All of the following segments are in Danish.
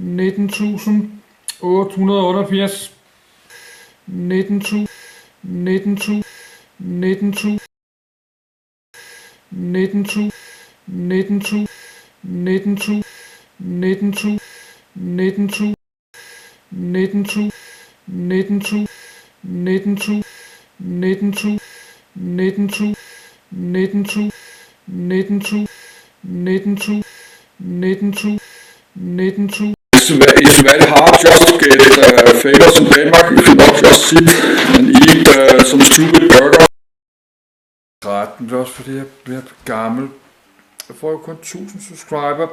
19.888, 19.000, 19.000, 19.000, 19.000, 19.000, 19.000, 19.000, 19.000, 19.000, 19.000, 19.000, 19.000, 19.000, 19.000, 19.000, 19.000, 19.000, 19.000. Isabel hard just to get famous in Denmark. You cannot just sit and eat some stupid burger. Det er også fordi jeg bliver gammel. Jeg får jo kun 1000 subscriber.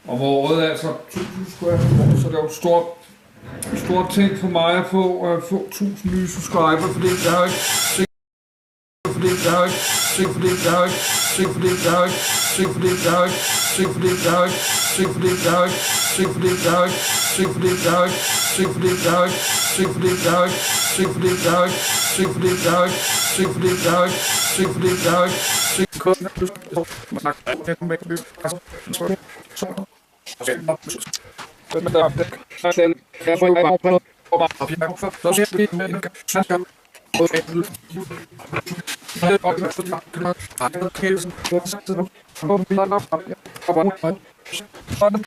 Om året altså 1000 subscriber, så det er jo en stor ting for mig at få 1000 nye subscriber, fordi jeg har ikke